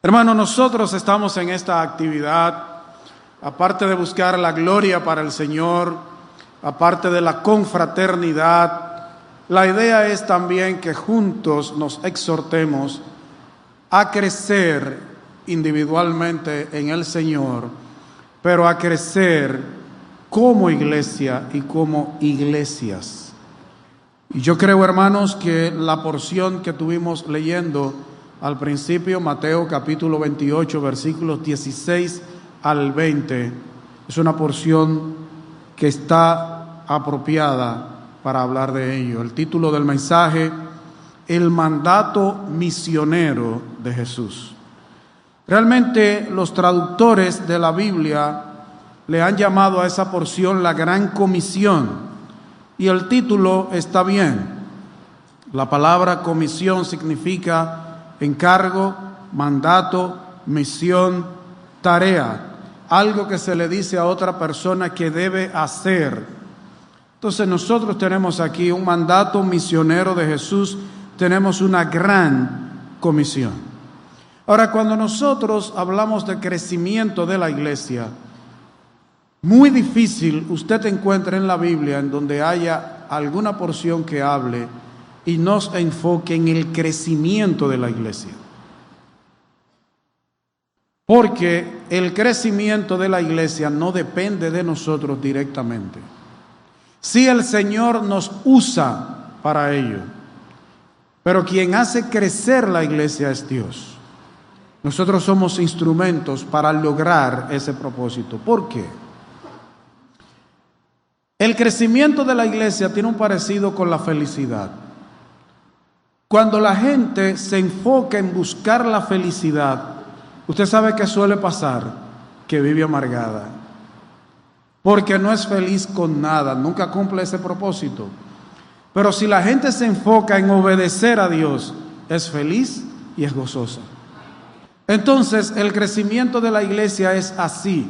Hermanos, nosotros estamos en esta actividad, aparte de buscar la gloria para el Señor, aparte de la confraternidad, la idea es también que juntos nos exhortemos a crecer individualmente en el Señor, pero a crecer como iglesia y como iglesias. Y yo creo, hermanos, que la porción que tuvimos leyendo al principio, Mateo capítulo 28, versículos 16 al 20, es una porción que está apropiada para hablar de ello. El título del mensaje: el mandato misionero de Jesús. Realmente los traductores de la Biblia le han llamado a esa porción la Gran Comisión, y el título está bien. La palabra comisión significa encargo, mandato, misión, tarea, algo que se le dice a otra persona que debe hacer. Entonces nosotros tenemos aquí un mandato misionero de Jesús, tenemos una gran comisión. Ahora, cuando nosotros hablamos de crecimiento de la iglesia, muy difícil usted encuentra en la Biblia en donde haya alguna porción que hable y nos enfoque en el crecimiento de la iglesia. Porque el crecimiento de la iglesia no depende de nosotros directamente. Sí, el Señor nos usa para ello, pero quien hace crecer la iglesia es Dios. Nosotros somos instrumentos para lograr ese propósito. ¿Por qué? El crecimiento de la iglesia tiene un parecido con la felicidad. Cuando la gente se enfoca en buscar la felicidad, usted sabe qué suele pasar, que vive amargada, porque no es feliz con nada, nunca cumple ese propósito. Pero si la gente se enfoca en obedecer a Dios, es feliz y es gozosa. Entonces, el crecimiento de la iglesia es así.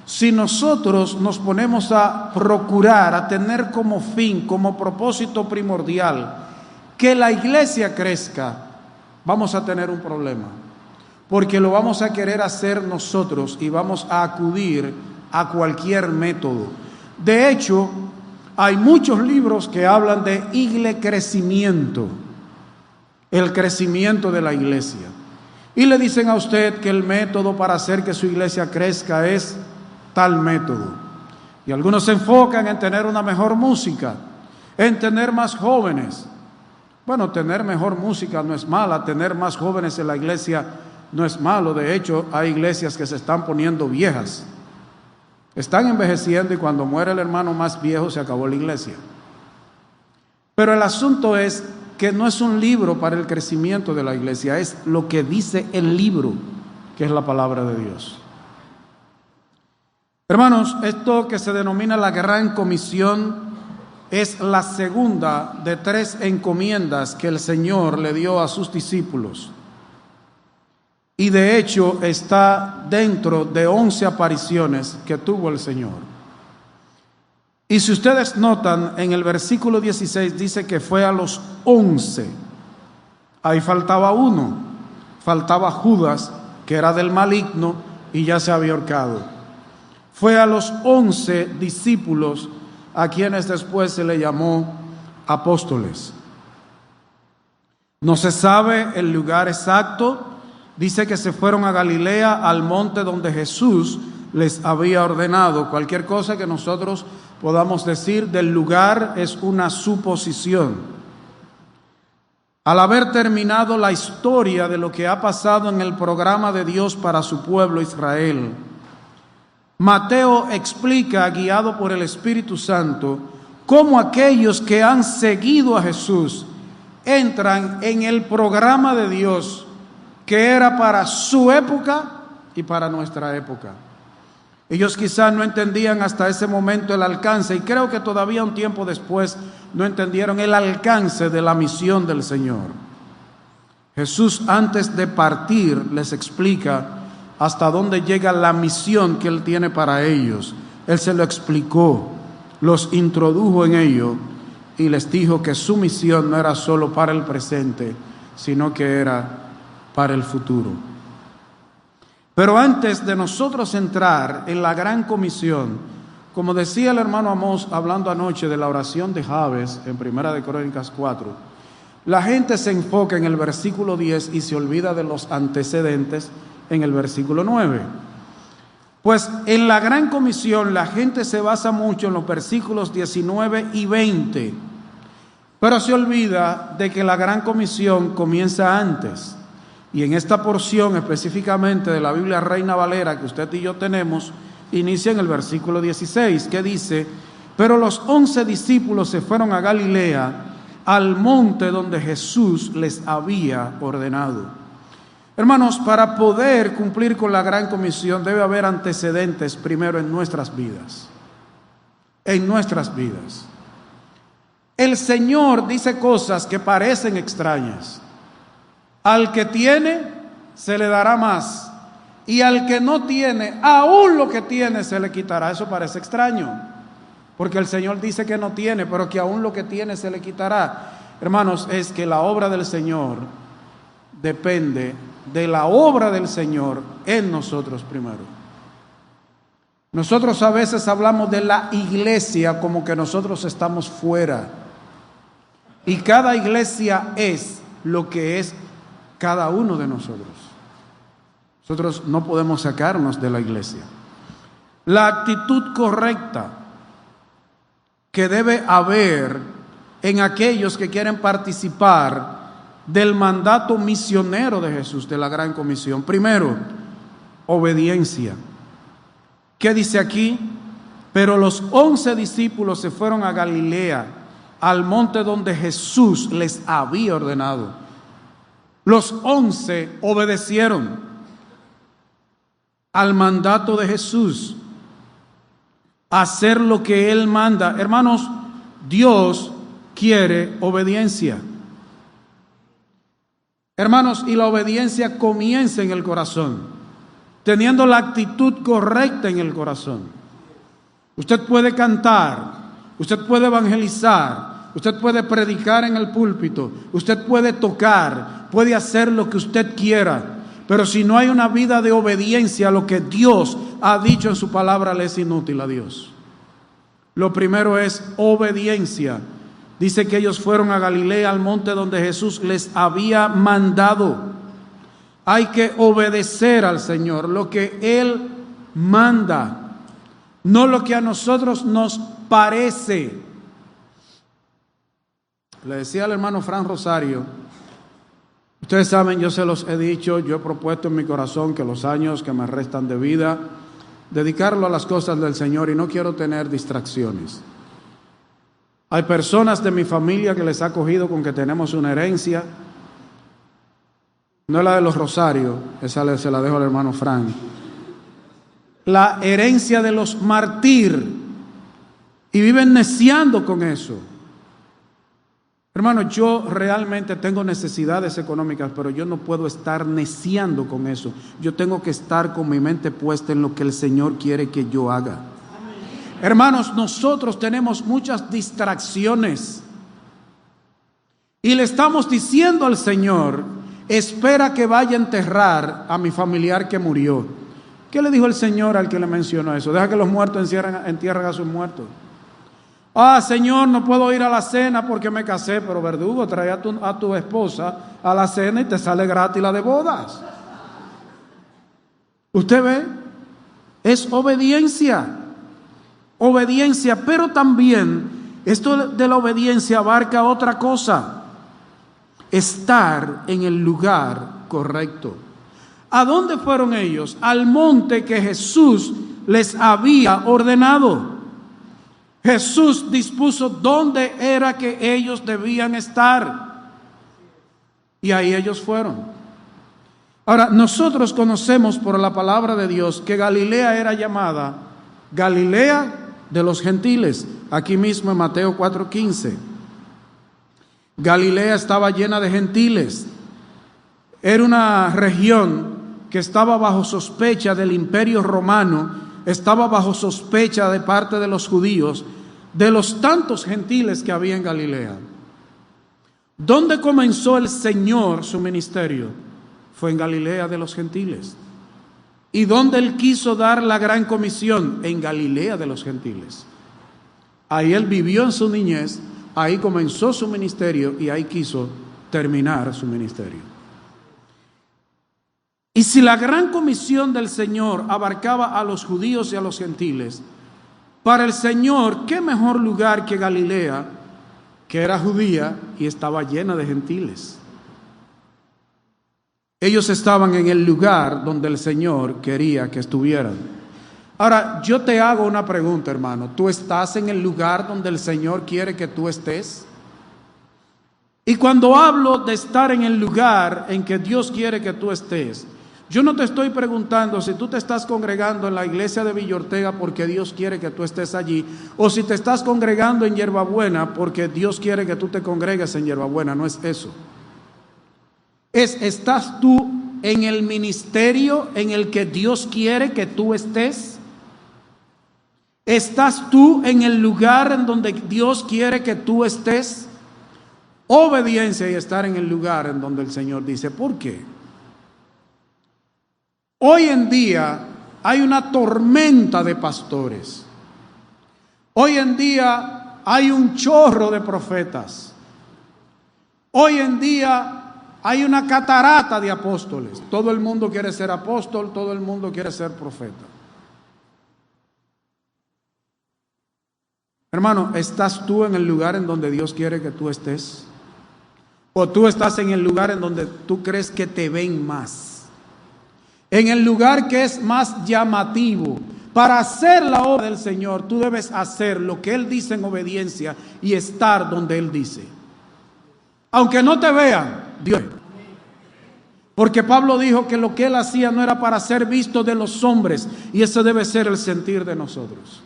Si nosotros nos ponemos a procurar, a tener como fin, como propósito primordial, que la iglesia crezca, vamos a tener un problema, porque lo vamos a querer hacer nosotros y vamos a acudir a cualquier método. De hecho, hay muchos libros que hablan de crecimiento, el crecimiento de la iglesia, y le dicen a usted que el método para hacer que su iglesia crezca es tal método. Y algunos se enfocan en tener una mejor música, en tener más jóvenes. Bueno, tener mejor música no es mala, tener más jóvenes en la iglesia no es malo. De hecho, hay iglesias que se están poniendo viejas, están envejeciendo, y cuando muere el hermano más viejo se acabó la iglesia. Pero el asunto es que no es un libro para el crecimiento de la iglesia, es lo que dice el libro, que es la palabra de Dios. Hermanos, esto que se denomina la Gran Comisión es la segunda de 3 encomiendas que el Señor le dio a sus discípulos. Y de hecho está dentro de 11 apariciones que tuvo el Señor. Y si ustedes notan, en el versículo 16 dice que fue a los 11. Ahí faltaba uno, faltaba Judas, que era del maligno y ya se había ahorcado. Fue a los 11 discípulos a quienes después se le llamó apóstoles. No se sabe el lugar exacto. Dice que se fueron a Galilea, al monte donde Jesús les había ordenado. Cualquier cosa que nosotros podamos decir del lugar es una suposición. Al haber terminado la historia de lo que ha pasado en el programa de Dios para su pueblo Israel, Mateo explica, guiado por el Espíritu Santo, cómo aquellos que han seguido a Jesús entran en el programa de Dios que era para su época y para nuestra época. Ellos quizás no entendían hasta ese momento el alcance, y creo que todavía un tiempo después no entendieron el alcance de la misión del Señor. Jesús, antes de partir, les explica hasta dónde llega la misión que Él tiene para ellos. Él se lo explicó, los introdujo en ello y les dijo que su misión no era solo para el presente, sino que era para el futuro. Pero antes de nosotros entrar en la gran comisión, como decía el hermano Amós hablando anoche de la oración de Jabes en 1 Crónicas 4, la gente se enfoca en el versículo 10 y se olvida de los antecedentes en el versículo 9. Pues en la gran comisión la gente se basa mucho en los versículos 19 y 20, pero se olvida de que la gran comisión comienza antes. Y en esta porción específicamente de la Biblia Reina Valera que usted y yo tenemos, inicia en el versículo 16, que dice: pero los 11 discípulos se fueron a Galilea, al monte donde Jesús les había ordenado. Hermanos, para poder cumplir con la gran comisión debe haber antecedentes primero en nuestras vidas. En nuestras vidas. El Señor dice cosas que parecen extrañas. Al que tiene, se le dará más. Y al que no tiene, aún lo que tiene se le quitará. Eso parece extraño, porque el Señor dice que no tiene, pero que aún lo que tiene se le quitará. Hermanos, es que la obra del Señor depende de la obra del Señor en nosotros primero. Nosotros a veces hablamos de la iglesia como que nosotros estamos fuera. Y cada iglesia es lo que es cada uno de nosotros. Nosotros no podemos sacarnos de la iglesia. La actitud correcta que debe haber en aquellos que quieren participar del mandato misionero de Jesús, de la gran comisión. Primero, obediencia. ¿Qué dice aquí? Pero los 11 discípulos se fueron a Galilea, al monte donde Jesús les había ordenado. Los 11 obedecieron al mandato de Jesús, hacer lo que Él manda. Hermanos, Dios quiere obediencia. Hermanos, y la obediencia comienza en el corazón, teniendo la actitud correcta en el corazón. Usted puede cantar, usted puede evangelizar, usted puede predicar en el púlpito, usted puede tocar, puede hacer lo que usted quiera, pero si no hay una vida de obediencia a lo que Dios ha dicho en su palabra, le es inútil a Dios. Lo primero es obediencia. Dice que ellos fueron a Galilea, al monte donde Jesús les había mandado. Hay que obedecer al Señor, lo que Él manda, no lo que a nosotros nos parece. Le decía al hermano Fran Rosario, ustedes saben, yo se los he dicho, yo he propuesto en mi corazón que los años que me restan de vida, dedicarlo a las cosas del Señor, y no quiero tener distracciones. Hay personas de mi familia que les ha cogido con que tenemos una herencia, no es la de los Rosarios, esa se la dejo al hermano Frank. La herencia de los mártir, y viven neciando con eso. Hermano, yo realmente tengo necesidades económicas, pero yo no puedo estar neciando con eso. Yo tengo que estar con mi mente puesta en lo que el Señor quiere que yo haga. Hermanos, nosotros tenemos muchas distracciones y le estamos diciendo al Señor: espera que vaya a enterrar a mi familiar que murió. ¿Qué le dijo el Señor al que le mencionó eso? Deja que los muertos entierren a sus muertos. Ah, Señor, no puedo ir a la cena porque me casé, pero verdugo, trae a tu esposa a la cena y te sale gratis la de bodas. ¿Usted ve? Es obediencia. Obediencia, pero también esto de la obediencia abarca otra cosa: estar en el lugar correcto. ¿A dónde fueron ellos? Al monte que Jesús les había ordenado. Jesús dispuso dónde era que ellos debían estar, y ahí ellos fueron. Ahora, nosotros conocemos por la palabra de Dios que Galilea era llamada Galilea de los gentiles, aquí mismo en Mateo 4:15. Galilea estaba llena de gentiles. Era una región que estaba bajo sospecha del Imperio Romano, estaba bajo sospecha de parte de los judíos, de los tantos gentiles que había en Galilea. ¿Dónde comenzó el Señor su ministerio? Fue en Galilea de los gentiles. ¿Y dónde él quiso dar la gran comisión? En Galilea de los gentiles. Ahí él vivió en su niñez, ahí comenzó su ministerio y ahí quiso terminar su ministerio. Y si la gran comisión del Señor abarcaba a los judíos y a los gentiles, para el Señor, ¿qué mejor lugar que Galilea, que era judía y estaba llena de gentiles? Ellos estaban en el lugar donde el Señor quería que estuvieran. Ahora, yo te hago una pregunta, hermano. ¿Tú estás en el lugar donde el Señor quiere que tú estés? Y cuando hablo de estar en el lugar en que Dios quiere que tú estés, yo no te estoy preguntando si tú te estás congregando en la iglesia de Villa Ortega porque Dios quiere que tú estés allí, o si te estás congregando en Hierbabuena porque Dios quiere que tú te congregues en Hierbabuena. No es eso. ¿Estás tú en el ministerio en el que Dios quiere que tú estés? ¿Estás tú en el lugar en donde Dios quiere que tú estés? Obediencia y estar en el lugar en donde el Señor dice. ¿Por qué? Hoy en día hay una tormenta de pastores. Hoy en día hay un chorro de profetas. Hoy en día hay una catarata de apóstoles. Todo el mundo quiere ser apóstol, todo el mundo quiere ser profeta. Hermano, ¿estás tú en el lugar en donde Dios quiere que tú estés? ¿O tú estás en el lugar en donde tú crees que te ven más? En el lugar que es más llamativo. Para hacer la obra del Señor, tú debes hacer lo que Él dice en obediencia y estar donde Él dice. Aunque no te vean, Dios. Porque Pablo dijo que lo que él hacía no era para ser visto de los hombres, y ese debe ser el sentir de nosotros.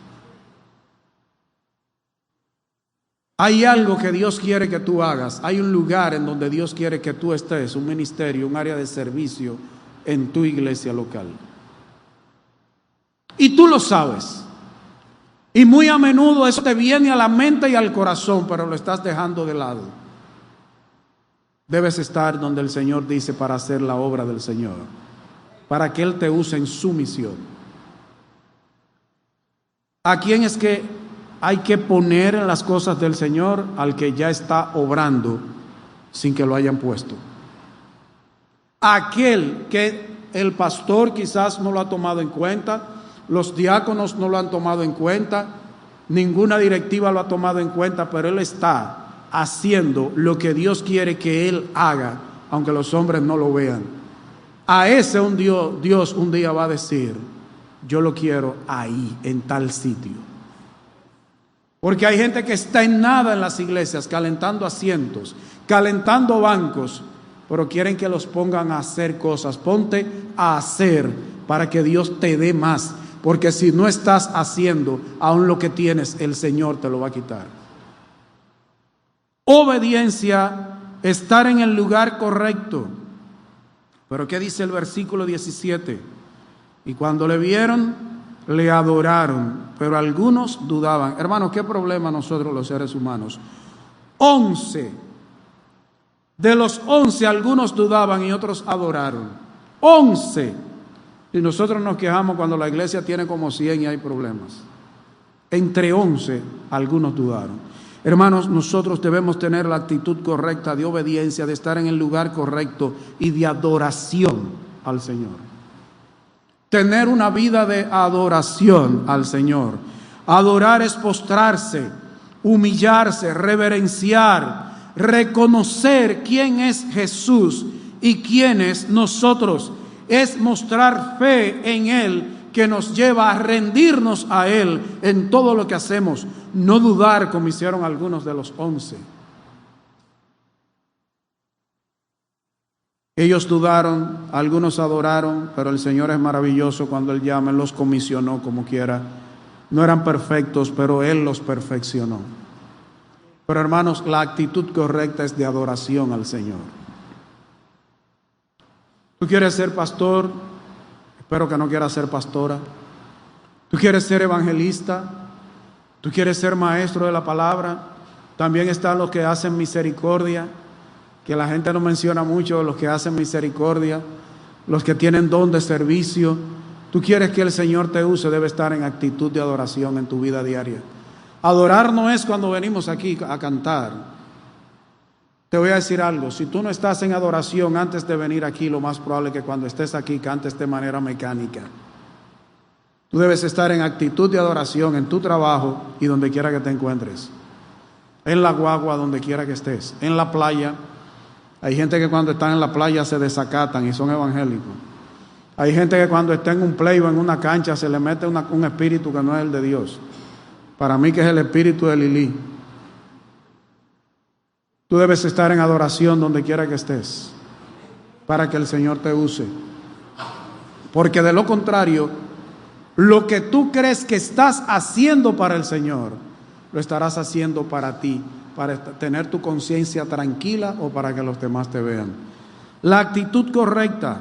Hay algo que Dios quiere que tú hagas, hay un lugar en donde Dios quiere que tú estés, un ministerio, un área de servicio en tu iglesia local. Y tú lo sabes. Y muy a menudo eso te viene a la mente y al corazón, pero lo estás dejando de lado. Debes estar donde el Señor dice para hacer la obra del Señor, para que Él te use en su misión. ¿A quién es que hay que poner en las cosas del Señor? Al que ya está obrando sin que lo hayan puesto. Aquel que el pastor quizás no lo ha tomado en cuenta, los diáconos no lo han tomado en cuenta, ninguna directiva lo ha tomado en cuenta, pero él está haciendo lo que Dios quiere que él haga, aunque los hombres no lo vean. A ese Dios un día va a decir: yo lo quiero ahí, en tal sitio. Porque hay gente que está en nada en las iglesias, calentando asientos, calentando bancos, pero quieren que los pongan a hacer cosas. Ponte a hacer para que Dios te dé más, porque si no estás haciendo aún lo que tienes, el Señor te lo va a quitar. Obediencia, estar en el lugar correcto. Pero ¿qué dice el versículo 17? Y cuando le vieron, le adoraron, pero algunos dudaban. Hermanos, ¿qué problema nosotros los seres humanos? 11. De los 11, algunos dudaban y otros adoraron. 11. Y nosotros nos quejamos cuando la iglesia tiene como 100 y hay problemas. Entre 11, algunos dudaron. Hermanos, nosotros debemos tener la actitud correcta de obediencia, de estar en el lugar correcto y de adoración al Señor. Tener una vida de adoración al Señor. Adorar es postrarse, humillarse, reverenciar, reconocer quién es Jesús y quiénes nosotros. Es mostrar fe en Él, que nos lleva a rendirnos a Él en todo lo que hacemos. No dudar como hicieron algunos de los 11. Ellos dudaron, algunos adoraron, pero el Señor es maravilloso cuando Él llama, Él los comisionó como quiera. No eran perfectos, pero Él los perfeccionó. Pero hermanos, la actitud correcta es de adoración al Señor. ¿Tú quieres ser pastor? Espero que no quieras ser pastora. ¿Tú quieres ser evangelista? ¿Tú quieres ser maestro de la palabra? También están los que hacen misericordia, que la gente no menciona mucho, los que hacen misericordia, los que tienen don de servicio, tú quieres que el Señor te use, debe estar en actitud de adoración en tu vida diaria. Adorar no es cuando venimos aquí a cantar. Te voy a decir algo, si tú no estás en adoración antes de venir aquí, lo más probable es que cuando estés aquí cantes de manera mecánica. Tú debes estar en actitud de adoración en tu trabajo y donde quiera que te encuentres. En la guagua, donde quiera que estés. En la playa. Hay gente que cuando están en la playa se desacatan y son evangélicos. Hay gente que cuando está en un play o en una cancha se le mete un espíritu que no es el de Dios. Para mí que es el espíritu de Lili. Tú debes estar en adoración donde quiera que estés, para que el Señor te use. Porque de lo contrario, lo que tú crees que estás haciendo para el Señor, lo estarás haciendo para ti, para tener tu conciencia tranquila o para que los demás te vean. La actitud correcta,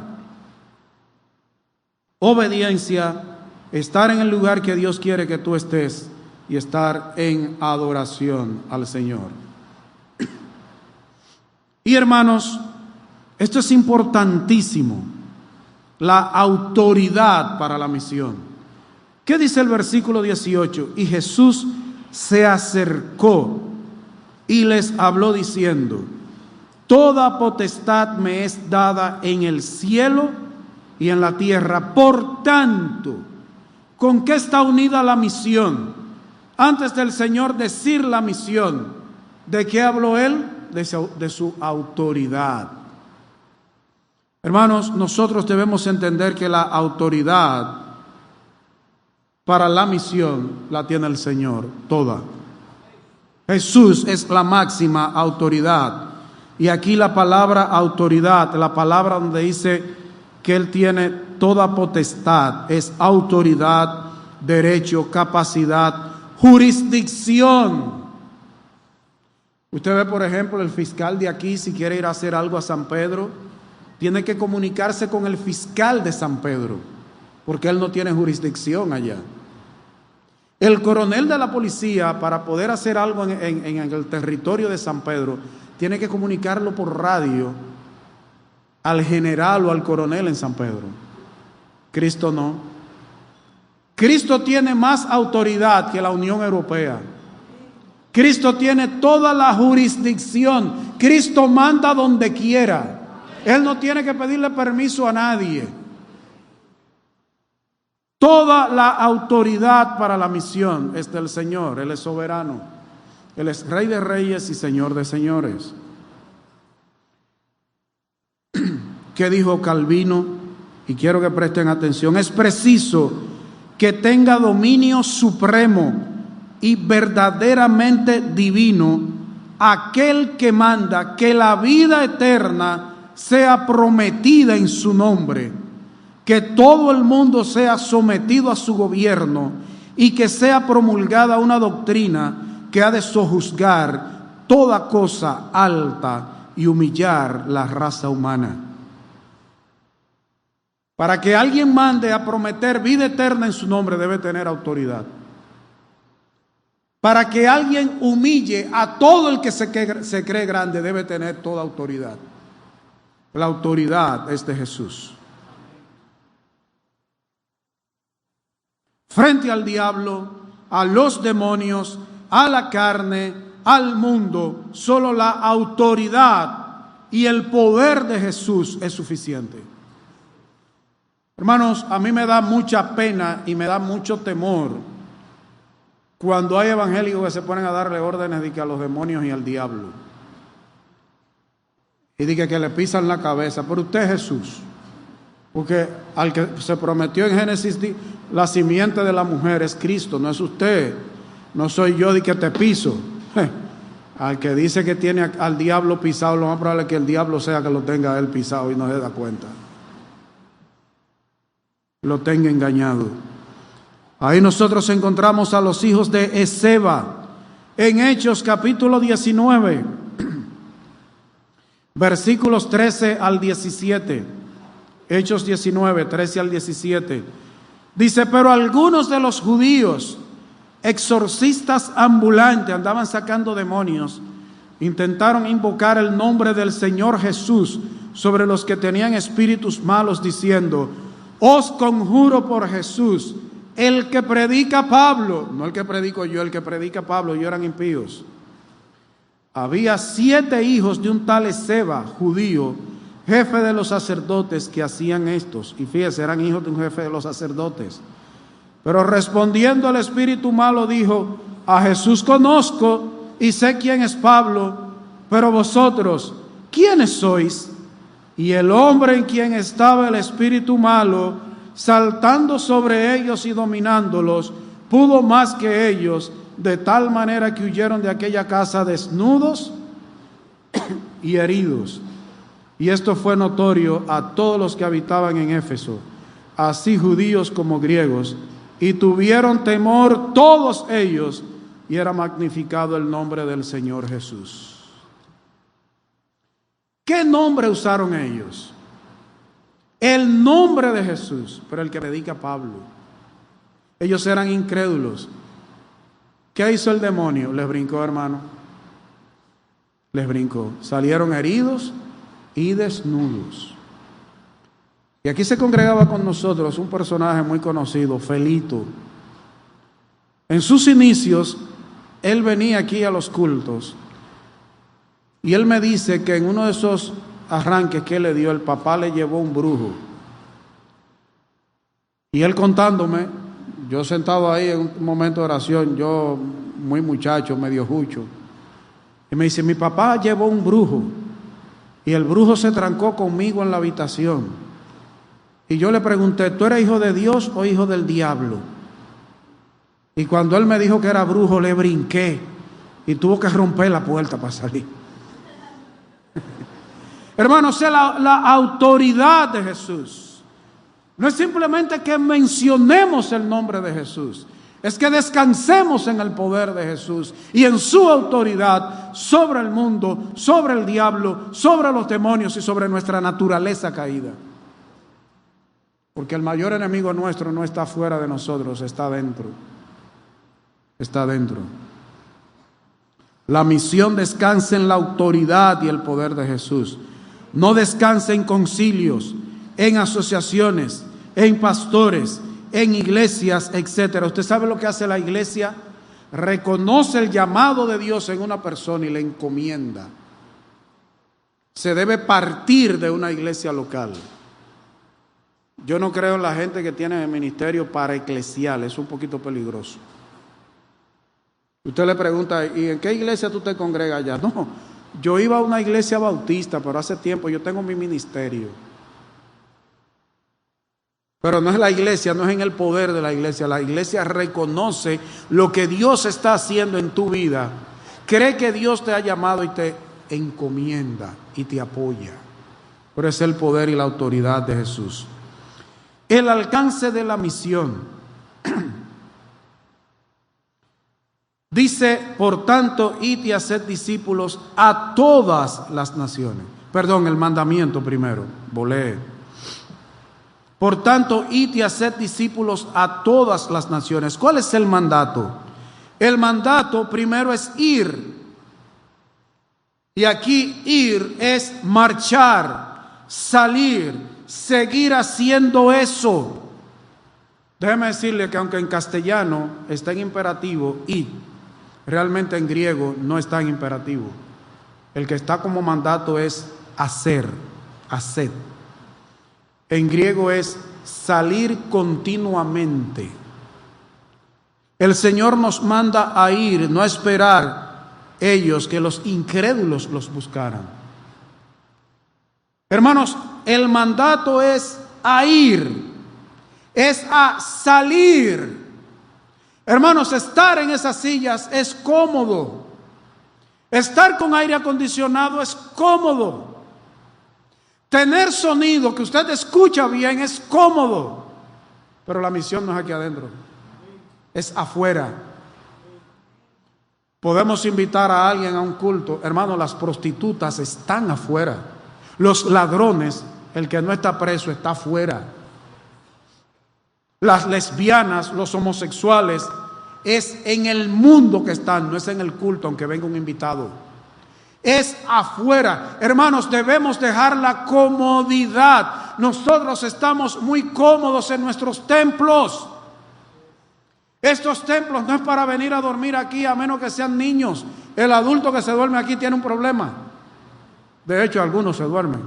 obediencia, estar en el lugar que Dios quiere que tú estés y estar en adoración al Señor. Y hermanos, esto es importantísimo, la autoridad para la misión. ¿Qué dice el versículo 18? Y Jesús se acercó y les habló diciendo: toda potestad me es dada en el cielo y en la tierra. Por tanto, ¿con qué está unida la misión? Antes del Señor decir la misión, ¿de qué habló Él? De su autoridad. Hermanos, nosotros debemos entender que la autoridad para la misión la tiene el Señor, toda. Jesús es la máxima autoridad. Y aquí la palabra autoridad, la palabra donde dice que Él tiene toda potestad, es autoridad, derecho, capacidad, jurisdicción. Usted ve, por ejemplo, el fiscal de aquí, si quiere ir a hacer algo a San Pedro, tiene que comunicarse con el fiscal de San Pedro, porque él no tiene jurisdicción allá. El coronel de la policía, para poder hacer algo en el territorio de San Pedro, tiene que comunicarlo por radio al general o al coronel en San Pedro. Cristo no. Cristo tiene más autoridad que la Unión Europea. Cristo tiene toda la jurisdicción. Cristo manda donde quiera. Él no tiene que pedirle permiso a nadie. Toda la autoridad para la misión es del Señor. Él es soberano. Él es Rey de Reyes y Señor de Señores. ¿Qué dijo Calvino? Y quiero que presten atención. Es preciso que tenga dominio supremo y verdaderamente divino aquel que manda que la vida eterna sea prometida en su nombre, que todo el mundo sea sometido a su gobierno y que sea promulgada una doctrina que ha de sojuzgar toda cosa alta y humillar la raza humana. Para que alguien mande a prometer vida eterna en su nombre debe tener autoridad. Para que alguien humille a todo el que se cree grande debe tener toda autoridad. La autoridad es de Jesús. Frente al diablo, a los demonios, a la carne, al mundo, solo la autoridad y el poder de Jesús es suficiente. Hermanos, a mí me da mucha pena y me da mucho temor cuando hay evangélicos que se ponen a darle órdenes de que a los demonios y al diablo. Y de que le pisan la cabeza. Pero usted es Jesús. Porque al que se prometió en Génesis, la simiente de la mujer es Cristo, no es usted. No soy yo de que te piso. Al que dice que tiene al diablo pisado, lo más probable es que el diablo sea que lo tenga él pisado y no se da cuenta. Lo tenga engañado. Ahí nosotros encontramos a los hijos de Esceva en Hechos capítulo 19, versículos 13 al 17. Hechos 19, 13 al 17. Dice: pero algunos de los judíos, exorcistas ambulantes, andaban sacando demonios, intentaron invocar el nombre del Señor Jesús sobre los que tenían espíritus malos, diciendo: os conjuro por Jesús, el que predica Pablo, no el que predico yo, el que predica Pablo, ellos eran impíos. Había 7 hijos de un tal Esceva, judío, jefe de los sacerdotes, que hacían estos. Y fíjese, eran hijos de un jefe de los sacerdotes. Pero respondiendo el espíritu malo dijo: a Jesús conozco y sé quién es Pablo, pero vosotros, ¿quiénes sois? Y el hombre en quien estaba el espíritu malo, saltando sobre ellos y dominándolos, pudo más que ellos, de tal manera que huyeron de aquella casa desnudos y heridos. Y esto fue notorio a todos los que habitaban en Éfeso, así judíos como griegos, y tuvieron temor todos ellos, y era magnificado el nombre del Señor Jesús. ¿Qué nombre usaron ellos? El nombre de Jesús, pero el que predica Pablo. Ellos eran incrédulos. ¿Qué hizo el demonio? Les brincó, hermano. Les brincó. Salieron heridos y desnudos. Y aquí se congregaba con nosotros un personaje muy conocido, Felito. En sus inicios, él venía aquí a los cultos. Y él me dice que en uno de esos arranques que él le dio, el papá le llevó un brujo. Y él contándome, yo sentado ahí en un momento de oración, yo muy muchacho, medio jucho, y me dice: mi papá llevó un brujo, y el brujo se trancó conmigo en la habitación. Y yo le pregunté: ¿tú eres hijo de Dios o hijo del diablo? Y cuando él me dijo que era brujo, le brinqué, y tuvo que romper la puerta para salir. Hermanos, la autoridad de Jesús no es simplemente que mencionemos el nombre de Jesús, es que descansemos en el poder de Jesús y en su autoridad sobre el mundo, sobre el diablo, sobre los demonios y sobre nuestra naturaleza caída. Porque el mayor enemigo nuestro no está fuera de nosotros, está dentro. Está dentro. La misión descansa en la autoridad y el poder de Jesús. No descansa en concilios, en asociaciones, en pastores, en iglesias, etc. ¿Usted sabe lo que hace la iglesia? Reconoce el llamado de Dios en una persona y le encomienda. Se debe partir de una iglesia local. Yo no creo en la gente que tiene el ministerio paraeclesial, es un poquito peligroso. Usted le pregunta: ¿y en qué iglesia tú te congregas allá? No, yo iba a una iglesia bautista, pero hace tiempo yo tengo mi ministerio. Pero no es la iglesia, no es en el poder de la iglesia. La iglesia reconoce lo que Dios está haciendo en tu vida. Cree que Dios te ha llamado y te encomienda y te apoya. Pero es el poder y la autoridad de Jesús. El alcance de la misión. Dice: por tanto, id y haced discípulos a todas las naciones. Perdón, el mandamiento primero. Volé. Por tanto, id y haced discípulos a todas las naciones. ¿Cuál es el mandato? El mandato primero es ir. Y aquí ir es marchar, salir, seguir haciendo eso. Déjeme decirle que aunque en castellano está en imperativo, id, realmente en griego no está en imperativo. El que está como mandato es hacer, haced. En griego es salir continuamente. El Señor nos manda a ir, no a esperar ellos que los incrédulos los buscaran. Hermanos, el mandato es a ir, es a salir. Hermanos, estar en esas sillas es cómodo. Estar con aire acondicionado es cómodo. Tener sonido que usted escucha bien es cómodo. Pero la misión no es aquí adentro, es afuera. Podemos invitar a alguien a un culto. Hermano, las prostitutas están afuera. Los ladrones, el que no está preso, está afuera. Las lesbianas, los homosexuales, es en el mundo que están, no es en el culto, aunque venga un invitado. Es afuera. Hermanos, debemos dejar la comodidad, verdad, nosotros estamos muy cómodos en nuestros templos. Estos templos no es para venir a dormir aquí, a menos que sean niños. El adulto que se duerme aquí tiene un problema. De hecho, algunos se duermen.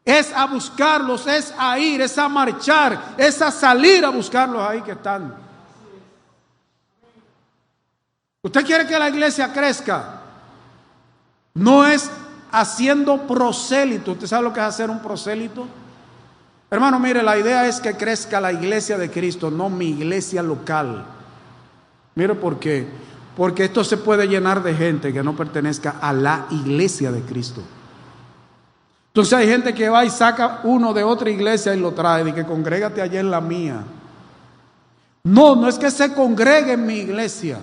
Es a buscarlos, es a ir, es a marchar, es a salir a buscarlos ahí que están. ¿Usted quiere que la iglesia crezca? No es haciendo prosélito. ¿Usted sabe lo que es hacer un prosélito? Hermano, mire, la idea es que crezca la iglesia de Cristo, no mi iglesia local. Mire por qué. Porque esto se puede llenar de gente que no pertenezca a la iglesia de Cristo. Entonces hay gente que va y saca uno de otra iglesia y lo trae, y que congrégate allá en la mía. No, no es que se congregue en mi iglesia,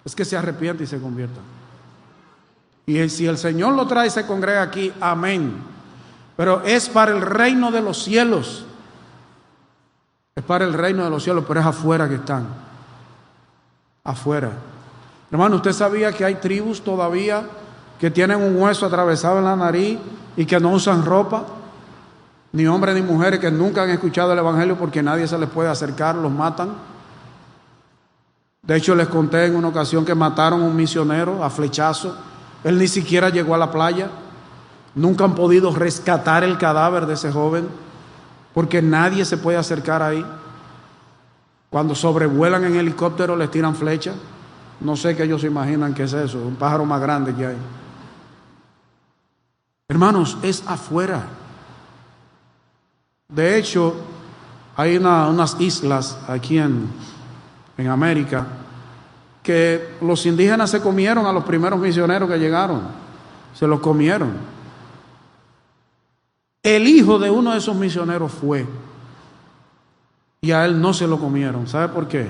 es que se arrepiente y se convierta. Y si el Señor lo trae y se congrega aquí, amén. Pero es para el reino de los cielos. Es para el reino de los cielos, pero es afuera que están. Afuera. Hermano, ¿usted sabía que hay tribus todavía que tienen un hueso atravesado en la nariz y que no usan ropa? Ni hombres ni mujeres que nunca han escuchado el evangelio porque nadie se les puede acercar, los matan. De hecho, les conté en una ocasión que mataron a un misionero a flechazo. Él ni siquiera llegó a la playa. Nunca han podido rescatar el cadáver de ese joven porque nadie se puede acercar ahí. Cuando sobrevuelan en helicóptero les tiran flechas. No sé qué ellos se imaginan que es eso, un pájaro más grande que hay. Hermanos, es afuera. De hecho, hay unas islas aquí en América que los indígenas se comieron a los primeros misioneros que llegaron. Se los comieron. El hijo de uno de esos misioneros fue y a él no se lo comieron. ¿Sabe por qué?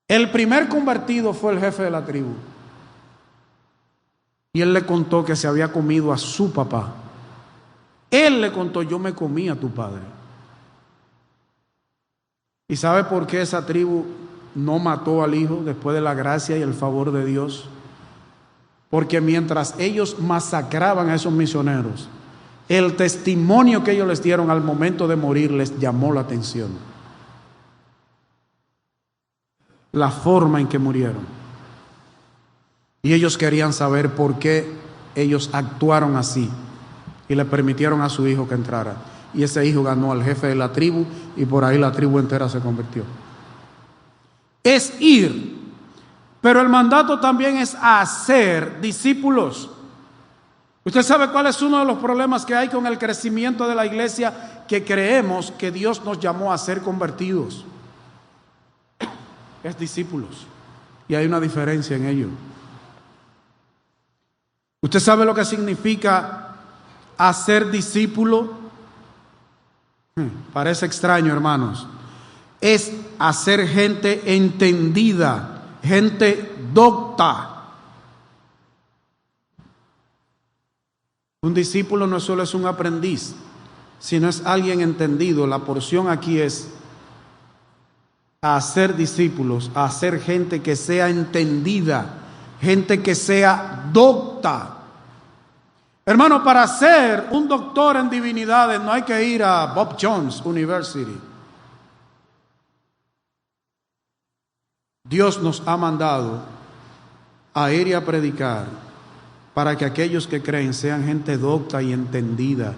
El primer convertido fue el jefe de la tribu y él le contó que se había comido a su papá. Él le contó: yo me comí a tu padre. ¿Y sabe por qué esa tribu no mató al hijo después de la gracia y el favor de Dios? Porque mientras ellos masacraban a esos misioneros, el testimonio que ellos les dieron al momento de morir les llamó la atención. La forma en que murieron. Y ellos querían saber por qué ellos actuaron así y le permitieron a su hijo que entrara. Y ese hijo ganó al jefe de la tribu y por ahí la tribu entera se convirtió. Es ir. Pero el mandato también es hacer discípulos. ¿Usted sabe cuál es uno de los problemas que hay con el crecimiento de la iglesia? Que creemos que Dios nos llamó a ser convertidos. Es discípulos. Y hay una diferencia en ello. ¿Usted sabe lo que significa hacer discípulo? Parece extraño, hermanos. Es hacer gente entendida. Gente docta. Un discípulo no solo es un aprendiz, sino es alguien entendido. La porción aquí es a hacer discípulos, a hacer gente que sea entendida, gente que sea docta. Hermano, para ser un doctor en divinidades no hay que ir a Bob Jones University. Dios nos ha mandado a ir y a predicar para que aquellos que creen sean gente docta y entendida,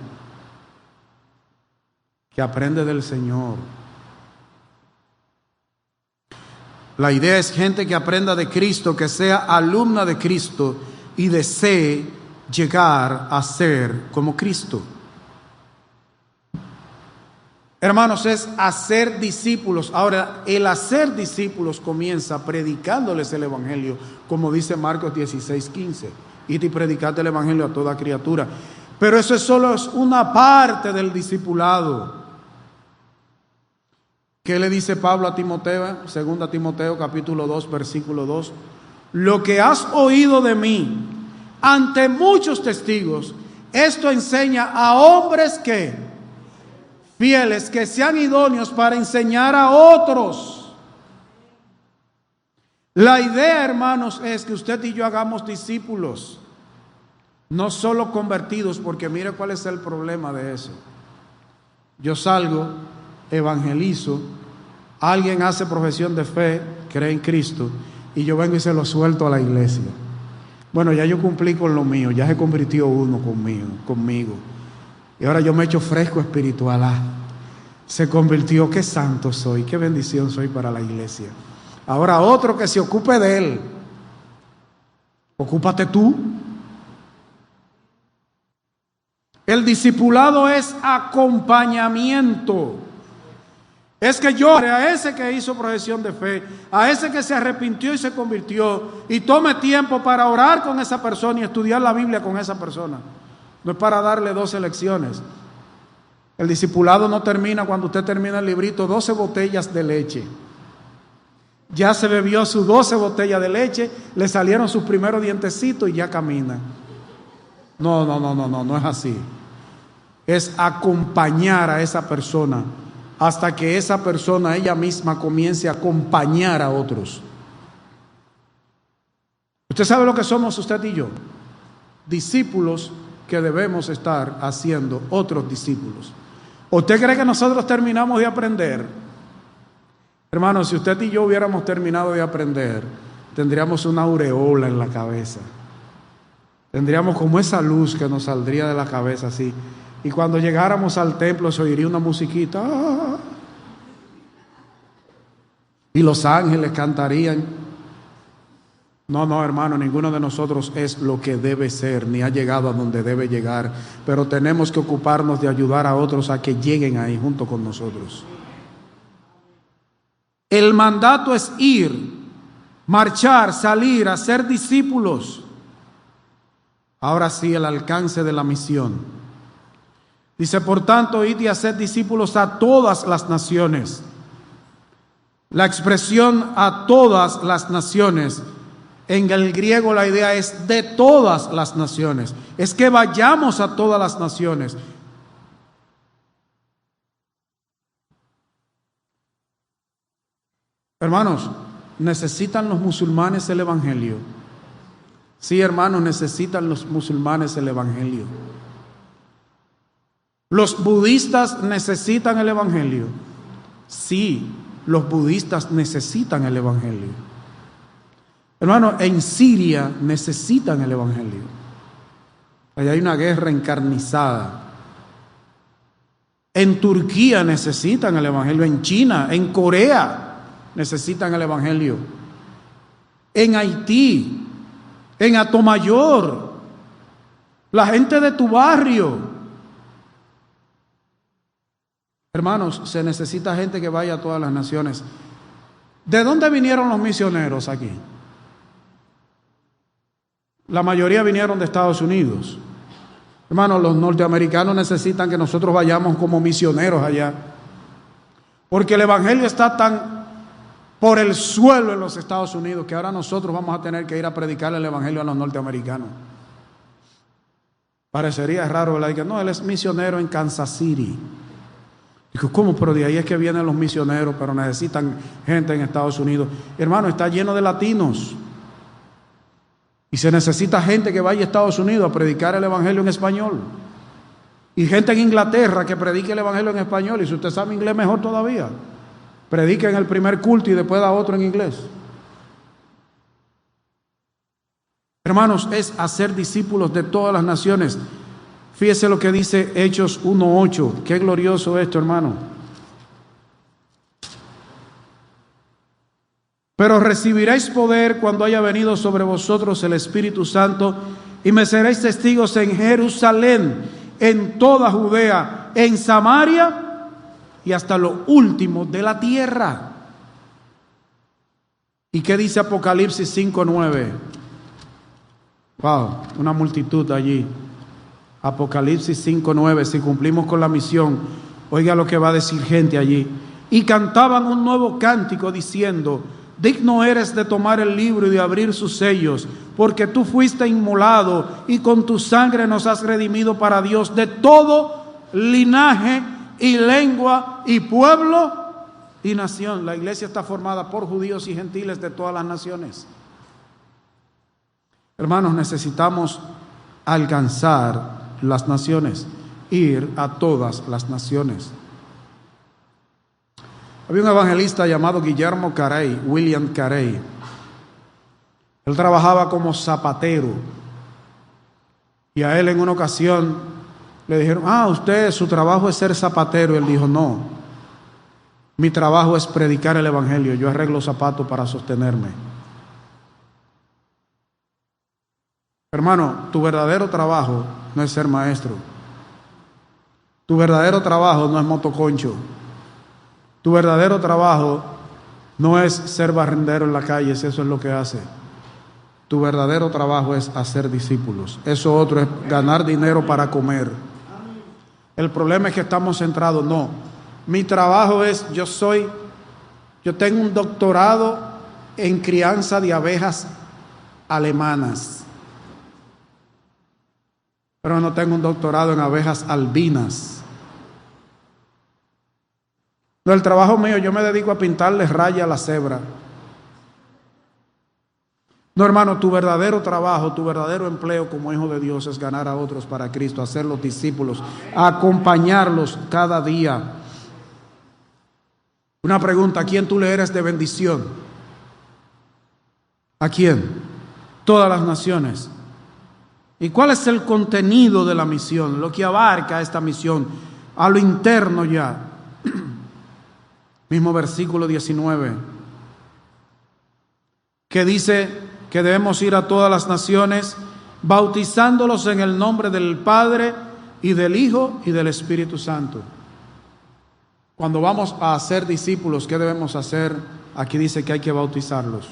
que aprende del Señor. La idea es gente que aprenda de Cristo, que sea alumna de Cristo y desee llegar a ser como Cristo. Hermanos, es hacer discípulos. Ahora, el hacer discípulos comienza predicándoles el evangelio, como dice Marcos 16:15. Id y predicad el evangelio a toda criatura. Pero eso solo es una parte del discipulado. ¿Qué le dice Pablo a Timoteo? 2 Timoteo capítulo 2, versículo 2. Lo que has oído de mí ante muchos testigos, esto enseña a hombres que fieles, que sean idóneos para enseñar a otros. La idea, hermanos, es que usted y yo hagamos discípulos. No solo convertidos, porque mire cuál es el problema de eso. Yo salgo, evangelizo, alguien hace profesión de fe, cree en Cristo, y yo vengo y se lo suelto a la iglesia. Bueno, ya yo cumplí con lo mío, ya se convirtió uno conmigo. Y ahora yo me echo fresco espiritual. Se convirtió, qué santo soy, qué bendición soy para la iglesia. Ahora otro que se ocupe de él. Ocúpate tú. El discipulado es acompañamiento. Es que yo a ese que hizo profesión de fe, a ese que se arrepintió y se convirtió, y tome tiempo para orar con esa persona y estudiar la Biblia con esa persona. No es para darle 12 lecciones. El discipulado no termina cuando usted termina el librito, 12 botellas de leche. Ya se bebió sus 12 botellas de leche, le salieron sus primeros dientecitos y ya camina. No es así. Es acompañar a esa persona hasta que esa persona ella misma comience a acompañar a otros. Usted sabe lo que somos usted y yo, discípulos que debemos estar haciendo otros discípulos. ¿Usted cree que nosotros terminamos de aprender? Hermanos, si usted y yo hubiéramos terminado de aprender, tendríamos una aureola en la cabeza. Tendríamos como esa luz que nos saldría de la cabeza así. Y cuando llegáramos al templo se oiría una musiquita. Y los ángeles cantarían. No, hermano, ninguno de nosotros es lo que debe ser, ni ha llegado a donde debe llegar. Pero tenemos que ocuparnos de ayudar a otros a que lleguen ahí junto con nosotros. El mandato es ir, marchar, salir, hacer discípulos. Ahora sí, el alcance de la misión. Dice, por tanto, id y haced discípulos a todas las naciones. La expresión a todas las naciones, en el griego la idea es de todas las naciones. Es que vayamos a todas las naciones. Hermanos, ¿necesitan los musulmanes el evangelio? Sí, hermanos, necesitan los musulmanes el evangelio. ¿Los budistas necesitan el evangelio? Sí, los budistas necesitan el evangelio. Hermano, en Siria necesitan el evangelio. Allá hay una guerra encarnizada. En Turquía necesitan el evangelio. En China, en Corea necesitan el evangelio. En Haití, en Atomayor, la gente de tu barrio. Hermanos, se necesita gente que vaya a todas las naciones. ¿De dónde vinieron los misioneros aquí? La mayoría vinieron de Estados Unidos. Hermanos, los norteamericanos necesitan que nosotros vayamos como misioneros allá. Porque el evangelio está tan por el suelo en los Estados Unidos que ahora nosotros vamos a tener que ir a predicar el evangelio a los norteamericanos. Parecería raro, ¿verdad? Que no, él es misionero en Kansas City. Digo, ¿cómo? Pero de ahí es que vienen los misioneros, pero necesitan gente en Estados Unidos. Hermano, está lleno de latinos. Y se necesita gente que vaya a Estados Unidos a predicar el evangelio en español. Y gente en Inglaterra que predique el evangelio en español. Y si usted sabe inglés, mejor todavía. Predique en el primer culto y después da otro en inglés. Hermanos, es hacer discípulos de todas las naciones. Fíjese lo que dice Hechos 1:8. Qué glorioso esto, hermano. Pero recibiréis poder cuando haya venido sobre vosotros el Espíritu Santo y me seréis testigos en Jerusalén, en toda Judea, en Samaria y hasta lo último de la tierra. ¿Y qué dice Apocalipsis 5:9? Wow, una multitud allí. Apocalipsis 5:9, si cumplimos con la misión, oiga lo que va a decir gente allí. Y cantaban un nuevo cántico diciendo: digno eres de tomar el libro y de abrir sus sellos, porque tú fuiste inmolado y con tu sangre nos has redimido para Dios de todo linaje y lengua y pueblo y nación. La iglesia está formada por judíos y gentiles de todas las naciones. Hermanos, necesitamos alcanzar las naciones, ir a todas las naciones. Había un evangelista llamado Guillermo Carey, William Carey. Él trabajaba como zapatero. Y a él en una ocasión le dijeron, usted, su trabajo es ser zapatero. Y él dijo, no, mi trabajo es predicar el evangelio. Yo arreglo zapatos para sostenerme. Hermano, tu verdadero trabajo no es ser maestro. Tu verdadero trabajo no es motoconcho. Tu verdadero trabajo no es ser barrendero en la calle, si eso es lo que hace. Tu verdadero trabajo es hacer discípulos. Eso otro es ganar dinero para comer. El problema es que estamos centrados. No, mi trabajo es, yo tengo un doctorado en crianza de abejas alemanas, pero no tengo un doctorado en abejas albinas. No, el trabajo mío, yo me dedico a pintarle raya a la cebra. No, hermano, tu verdadero trabajo, tu verdadero empleo como hijo de Dios es ganar a otros para Cristo, hacerlos discípulos, acompañarlos cada día. Una pregunta, ¿a quién tú le eres de bendición? ¿A quién? Todas las naciones. ¿Y cuál es el contenido de la misión? Lo que abarca esta misión, a lo interno ya. Mismo versículo 19, que dice que debemos ir a todas las naciones, bautizándolos en el nombre del Padre y del Hijo y del Espíritu Santo. Cuando vamos a hacer discípulos, ¿qué debemos hacer? Aquí dice que hay que bautizarlos.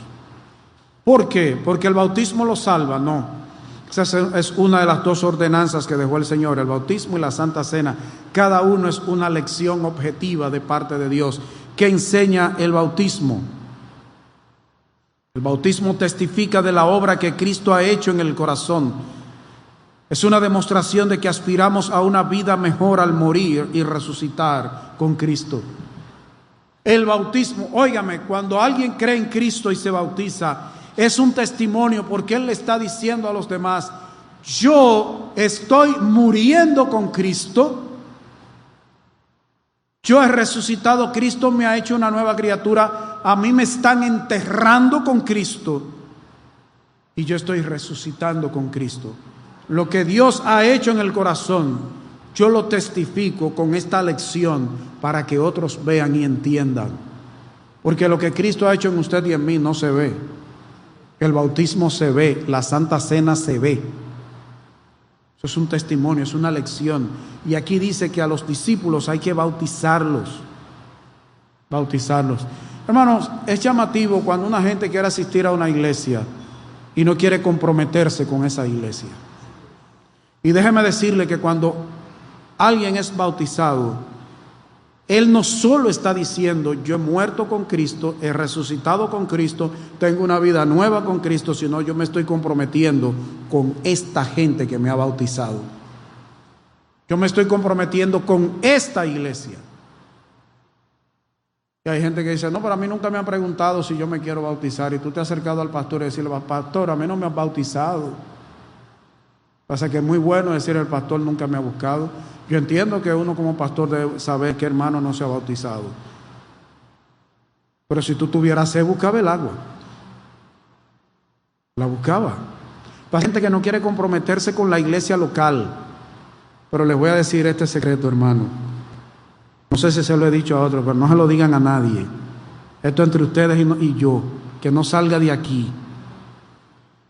¿Por qué? ¿Porque el bautismo los salva? No. Esa es una de las dos ordenanzas que dejó el Señor, el bautismo y la Santa Cena. Cada uno es una lección objetiva de parte de Dios. ¿Qué enseña el bautismo? El bautismo testifica de la obra que Cristo ha hecho en el corazón. Es una demostración de que aspiramos a una vida mejor al morir y resucitar con Cristo. El bautismo, óigame, cuando alguien cree en Cristo y se bautiza, es un testimonio porque Él le está diciendo a los demás, yo estoy muriendo con Cristo. Yo he resucitado, Cristo me ha hecho una nueva criatura, a mí me están enterrando con Cristo y yo estoy resucitando con Cristo. Lo que Dios ha hecho en el corazón, yo lo testifico con esta lección para que otros vean y entiendan. Porque lo que Cristo ha hecho en usted y en mí no se ve. El bautismo se ve, la Santa Cena se ve. Eso es un testimonio, es una lección. Y aquí dice que a los discípulos hay que bautizarlos. Bautizarlos. Hermanos, es llamativo cuando una gente quiere asistir a una iglesia y no quiere comprometerse con esa iglesia. Y déjeme decirle que cuando alguien es bautizado, él no solo está diciendo, yo he muerto con Cristo, he resucitado con Cristo, tengo una vida nueva con Cristo, sino yo me estoy comprometiendo con esta gente que me ha bautizado. Yo me estoy comprometiendo con esta iglesia. Y hay gente que dice, no, pero a mí nunca me han preguntado si yo me quiero bautizar. Y tú te has acercado al pastor y decirle, pastor, a mí no me han bautizado. Pasa que es muy bueno decir, el pastor nunca me ha buscado. Yo entiendo que uno como pastor debe saber que hermano no se ha bautizado. Pero si tú tuvieras sed, buscaba el agua. La buscaba. Hay gente que no quiere comprometerse con la iglesia local. Pero les voy a decir este secreto, hermano. No sé si se lo he dicho a otros, pero no se lo digan a nadie. Esto entre ustedes y yo. Que no salga de aquí.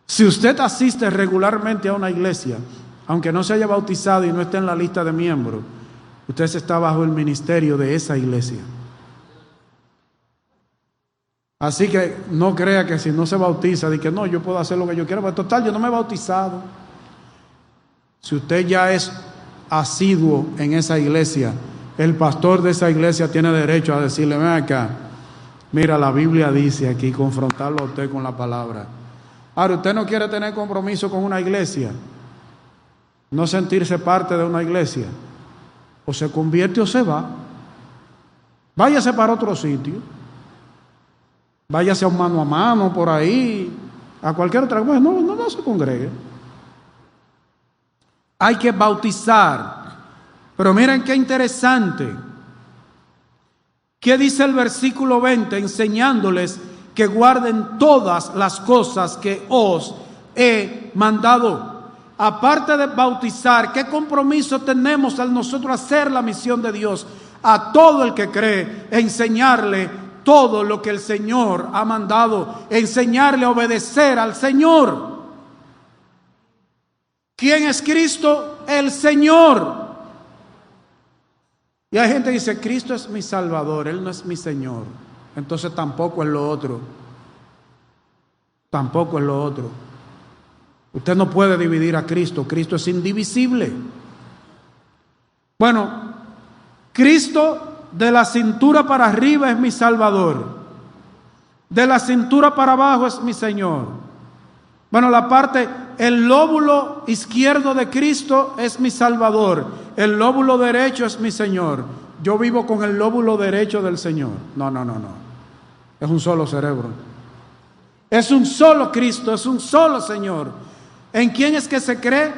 Si usted asiste regularmente a una iglesia, aunque no se haya bautizado y no esté en la lista de miembros, usted está bajo el ministerio de esa iglesia. Así que no crea que si no se bautiza, de que no, yo puedo hacer lo que yo quiera, pero total, yo no me he bautizado. Si usted ya es asiduo en esa iglesia, el pastor de esa iglesia tiene derecho a decirle, ven acá, mira, la Biblia dice aquí, confrontarlo a usted con la palabra. Ahora, usted no quiere tener compromiso con una iglesia, no sentirse parte de una iglesia, o se convierte o se va. Váyase para otro sitio, váyase a un mano a mano por ahí, a cualquier otra cosa. No se congregue. Hay que bautizar. Pero miren qué interesante. ¿Qué dice el versículo 20? Enseñándoles que guarden todas las cosas que os he mandado. Aparte de bautizar, ¿qué compromiso tenemos al nosotros hacer la misión de Dios? A todo el que cree, enseñarle todo lo que el Señor ha mandado, enseñarle a obedecer al Señor. ¿Quién es Cristo? El Señor. Y hay gente que dice, Cristo es mi Salvador, Él no es mi Señor. Entonces tampoco es lo otro. Tampoco es lo otro. Usted no puede dividir a Cristo. Cristo es indivisible. Bueno, Cristo de la cintura para arriba es mi Salvador. De la cintura para abajo es mi Señor. Bueno, el lóbulo izquierdo de Cristo es mi Salvador. El lóbulo derecho es mi Señor. Yo vivo con el lóbulo derecho del Señor. No. Es un solo cerebro. Es un solo Cristo, es un solo Señor. ¿En quién es que se cree?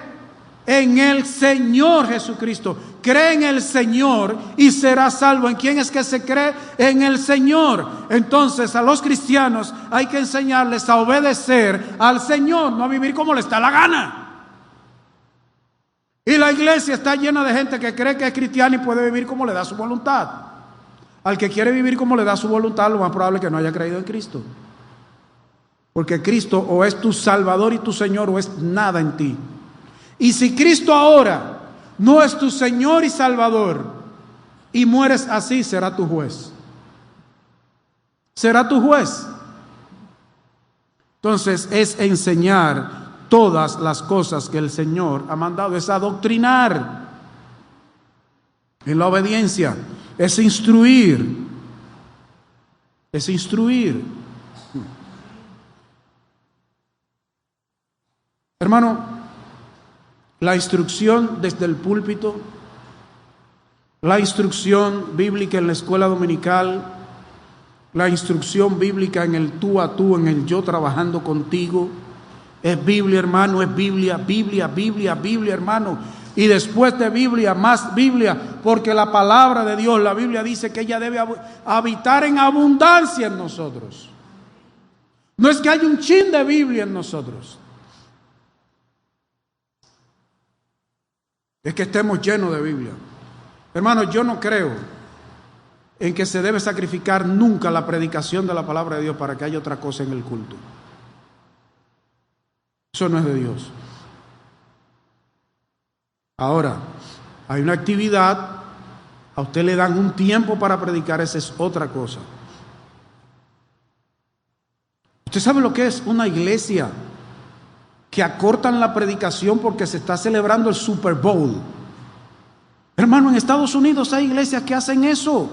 En el Señor Jesucristo. Cree en el Señor y será salvo. ¿En quién es que se cree? En el Señor. Entonces a los cristianos hay que enseñarles a obedecer al Señor, no a vivir como les da la gana. Y la iglesia está llena de gente que cree que es cristiana y puede vivir como le da su voluntad. Al que quiere vivir como le da su voluntad, lo más probable es que no haya creído en Cristo. Porque Cristo o es tu Salvador y tu Señor o es nada en ti. Y si Cristo ahora no es tu Señor y Salvador y mueres así, será tu juez. Será tu juez. Entonces es enseñar todas las cosas que el Señor ha mandado. Es adoctrinar en la obediencia. Es instruir. Es instruir. Hermano, la instrucción desde el púlpito, la instrucción bíblica en la escuela dominical, la instrucción bíblica en el tú a tú, en el yo trabajando contigo, es Biblia, hermano, es Biblia, hermano. Y después de Biblia, más Biblia, porque la palabra de Dios, la Biblia dice que ella debe habitar en abundancia en nosotros. No es que haya un chin de Biblia en nosotros. Es que estemos llenos de Biblia. Hermano, yo no creo en que se debe sacrificar nunca la predicación de la palabra de Dios para que haya otra cosa en el culto. Eso no es de Dios. Ahora, hay una actividad, a usted le dan un tiempo para predicar, esa es otra cosa. ¿Usted sabe lo que es una iglesia que acortan la predicación porque se está celebrando el Super Bowl? Hermano, en Estados Unidos hay iglesias que hacen eso,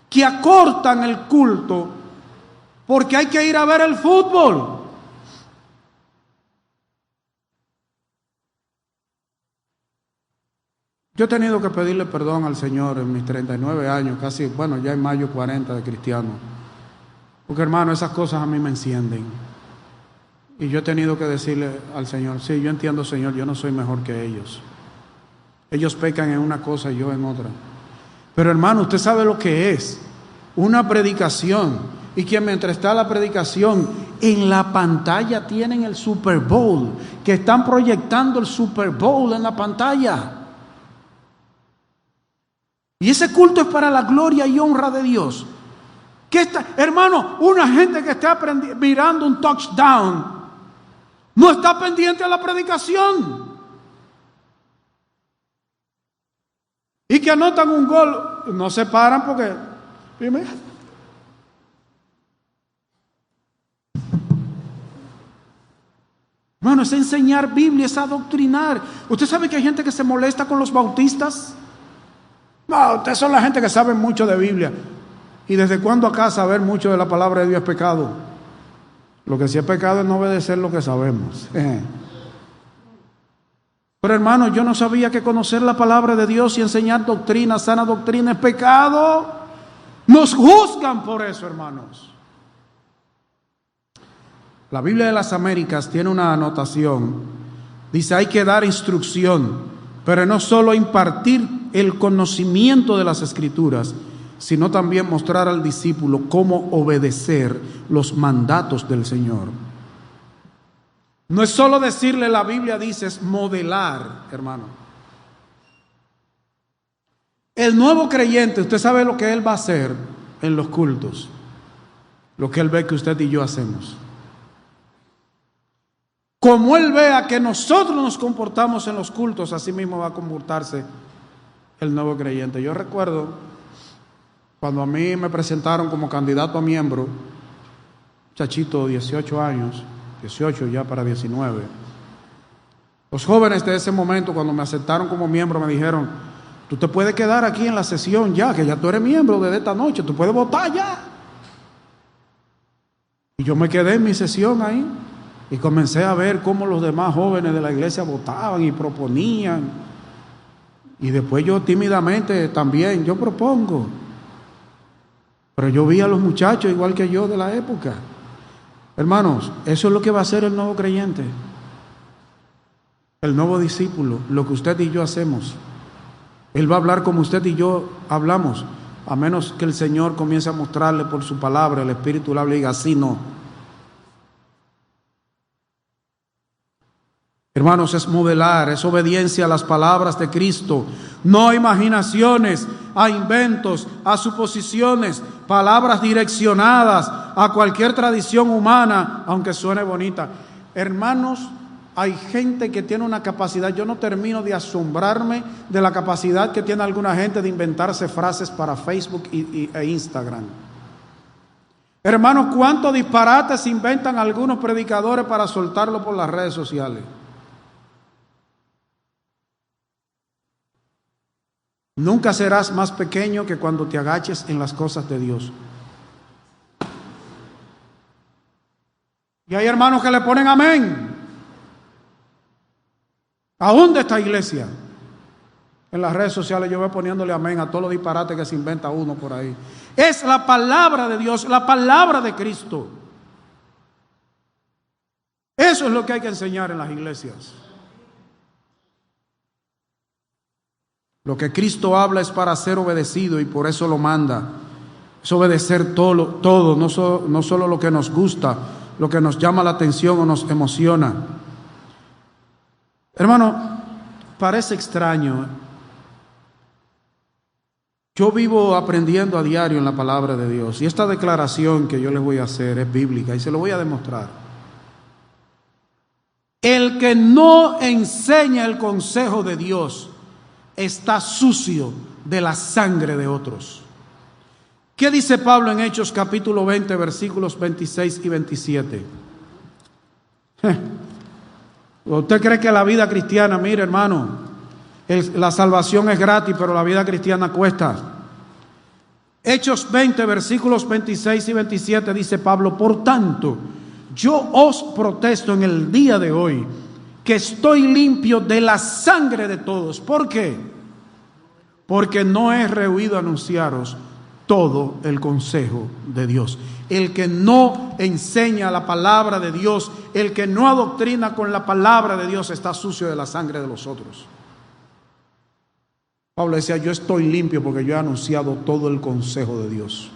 que acortan el culto porque hay que ir a ver el fútbol. Yo he tenido que pedirle perdón al Señor en mis 39 años, casi, bueno, ya en mayo 40 de cristiano, porque hermano, esas cosas a mí me encienden. Y yo he tenido que decirle al Señor, sí, yo entiendo, Señor, yo no soy mejor que ellos. Ellos pecan en una cosa y yo en otra. Pero hermano, usted sabe lo que es una predicación. Y que mientras está la predicación, en la pantalla tienen el Super Bowl, que están proyectando el Super Bowl en la pantalla. Y ese culto es para la gloria y honra de Dios. Hermano, una gente que está mirando un touchdown no está pendiente a la predicación. Y que anotan un gol, no se paran porque... Hermano, es enseñar Biblia, es adoctrinar. ¿Usted sabe que hay gente que se molesta con los bautistas? No, ustedes son la gente que sabe mucho de Biblia. ¿Y desde cuándo acá saber mucho de la palabra de Dios es pecado? Lo que sí es pecado es no obedecer lo que sabemos. Pero hermano, yo no sabía que conocer la palabra de Dios y enseñar doctrina, sana doctrina, es pecado. Nos juzgan por eso, hermanos. La Biblia de las Américas tiene una anotación. Dice, hay que dar instrucción, pero no solo impartir el conocimiento de las Escrituras, sino también mostrar al discípulo cómo obedecer los mandatos del Señor. No es solo decirle la Biblia dice, es modelar, hermano. El nuevo creyente, usted sabe lo que él va a hacer en los cultos, lo que él ve que usted y yo hacemos. Como él vea que nosotros nos comportamos en los cultos, así mismo va a comportarse el nuevo creyente. Yo recuerdo cuando a mí me presentaron como candidato a miembro, muchachito, 18 años, 18 ya para 19. Los jóvenes de ese momento, cuando me aceptaron como miembro, me dijeron, tú te puedes quedar aquí en la sesión ya, que ya tú eres miembro desde esta noche, tú puedes votar ya. Y yo me quedé en mi sesión ahí y comencé a ver cómo los demás jóvenes de la iglesia votaban y proponían. Y después yo tímidamente también, yo propongo. Pero yo vi a los muchachos igual que yo de la época. Hermanos, eso es lo que va a hacer el nuevo creyente, el nuevo discípulo, lo que usted y yo hacemos. Él va a hablar como usted y yo hablamos, a menos que el Señor comience a mostrarle por su palabra, el Espíritu le hable y diga, así no. Hermanos, es modelar, es obediencia a las palabras de Cristo, no a imaginaciones, a inventos, a suposiciones, palabras direccionadas a cualquier tradición humana, aunque suene bonita. Hermanos, hay gente que tiene una capacidad, yo no termino de asombrarme de la capacidad que tiene alguna gente de inventarse frases para Facebook e Instagram. Hermanos, ¿cuántos disparates inventan algunos predicadores para soltarlo por las redes sociales? Nunca serás más pequeño que cuando te agaches en las cosas de Dios. Y hay hermanos que le ponen amén, aún de esta iglesia. En las redes sociales yo voy poniéndole amén a todos los disparates que se inventa uno por ahí. Es la palabra de Dios, la palabra de Cristo. Eso es lo que hay que enseñar en las iglesias. Lo que Cristo habla es para ser obedecido y por eso lo manda. Es obedecer todo, no solo lo que nos gusta, lo que nos llama la atención o nos emociona. Hermano, parece extraño. Yo vivo aprendiendo a diario en la palabra de Dios y esta declaración que yo les voy a hacer es bíblica y se lo voy a demostrar. El que no enseña el consejo de Dios está sucio de la sangre de otros. ¿Qué dice Pablo en Hechos capítulo 20, versículos 26 y 27? ¿Usted cree que la vida cristiana, mire hermano, la salvación es gratis, pero la vida cristiana cuesta? Hechos 20, versículos 26 y 27 dice Pablo, por tanto, yo os protesto en el día de hoy que estoy limpio de la sangre de todos. ¿Por qué? Porque no he rehuido anunciaros todo el consejo de Dios. El que no enseña la palabra de Dios, el que no adoctrina con la palabra de Dios, está sucio de la sangre de los otros. Pablo decía, yo estoy limpio porque yo he anunciado todo el consejo de Dios.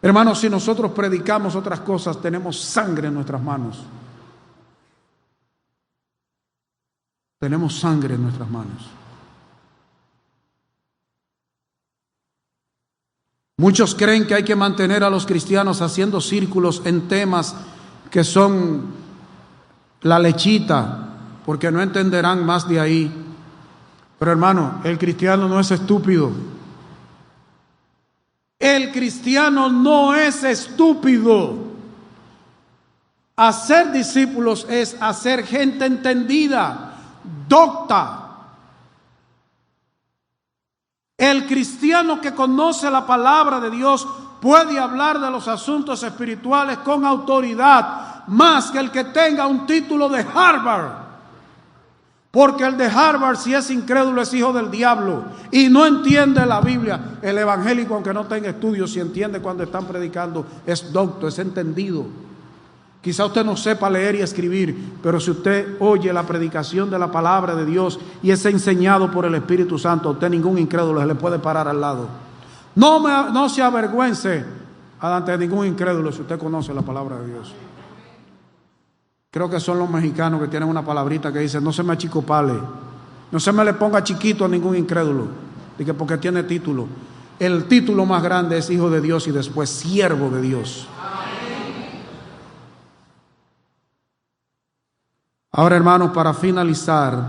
Hermanos, si nosotros predicamos otras cosas, tenemos sangre en nuestras manos. Tenemos sangre en nuestras manos. Muchos creen que hay que mantener a los cristianos haciendo círculos en temas que son la lechita, porque no entenderán más de ahí. Pero hermano, el cristiano no es estúpido. El cristiano no es estúpido. Hacer discípulos es hacer gente entendida, docta. El cristiano que conoce la palabra de Dios puede hablar de los asuntos espirituales con autoridad, más que el que tenga un título de Harvard. Porque el de Harvard, si es incrédulo, es hijo del diablo y no entiende la Biblia. El evangélico, aunque no tenga estudios, si entiende cuando están predicando, es docto, es entendido. Quizá usted no sepa leer y escribir, pero si usted oye la predicación de la palabra de Dios y es enseñado por el Espíritu Santo, a usted ningún incrédulo se le puede parar al lado. No se avergüence ante ningún incrédulo si usted conoce la palabra de Dios. Creo que son los mexicanos que tienen una palabrita que dice: no se me achicopale, no se me le ponga chiquito a ningún incrédulo, porque tiene título. El título más grande es hijo de Dios y después siervo de Dios. Ahora, hermanos, para finalizar,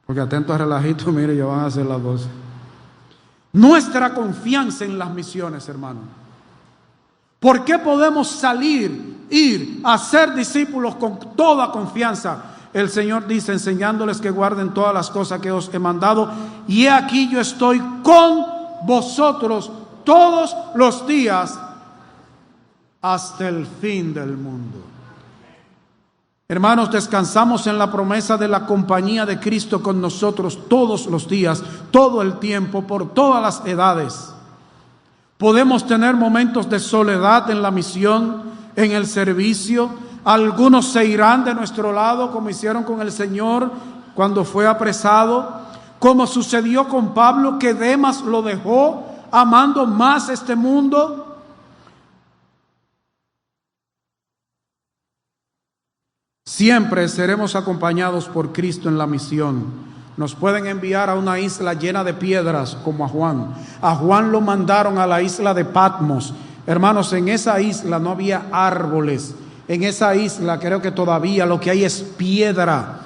porque atento al relajito, mire, ya van a ser las 12. Nuestra confianza en las misiones, hermanos. ¿Por qué podemos salir, ir a ser discípulos con toda confianza? El Señor dice: enseñándoles que guarden todas las cosas que os he mandado, y he aquí yo estoy con vosotros todos los días hasta el fin del mundo. Hermanos, descansamos en la promesa de la compañía de Cristo con nosotros todos los días, todo el tiempo, por todas las edades. Podemos tener momentos de soledad en la misión, en el servicio. Algunos se irán de nuestro lado, como hicieron con el Señor cuando fue apresado, como sucedió con Pablo, que Demas lo dejó amando más este mundo. Siempre seremos acompañados por Cristo en la misión. Nos pueden enviar a una isla llena de piedras, como a Juan. A Juan lo mandaron a la isla de Patmos. Hermanos, en esa isla no había árboles. En esa isla creo que todavía lo que hay es piedra.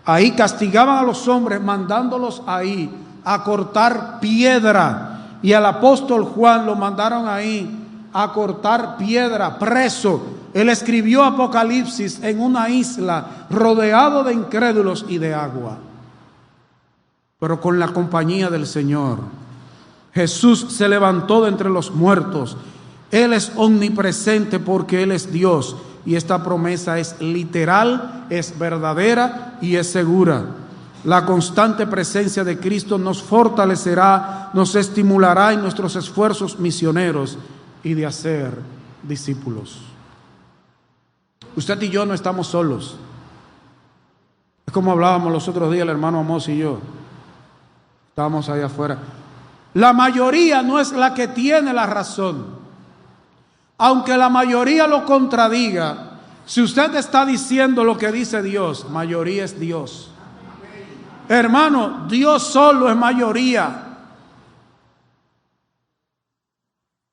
Ahí castigaban a los hombres mandándolos ahí a cortar piedra. Y al apóstol Juan lo mandaron ahí a cortar piedra, preso. Él escribió Apocalipsis en una isla rodeado de incrédulos y de agua, pero con la compañía del Señor. Jesús se levantó de entre los muertos. Él es omnipresente porque Él es Dios, y esta promesa es literal, es verdadera y es segura. La constante presencia de Cristo nos fortalecerá, nos estimulará en nuestros esfuerzos misioneros y de hacer discípulos. Usted y yo no estamos solos. Es como hablábamos los otros días el hermano Amos y yo. Estábamos ahí afuera. La mayoría no es la que tiene la razón. Aunque la mayoría lo contradiga, si usted está diciendo lo que dice Dios, mayoría es Dios. Hermano, Dios solo es mayoría.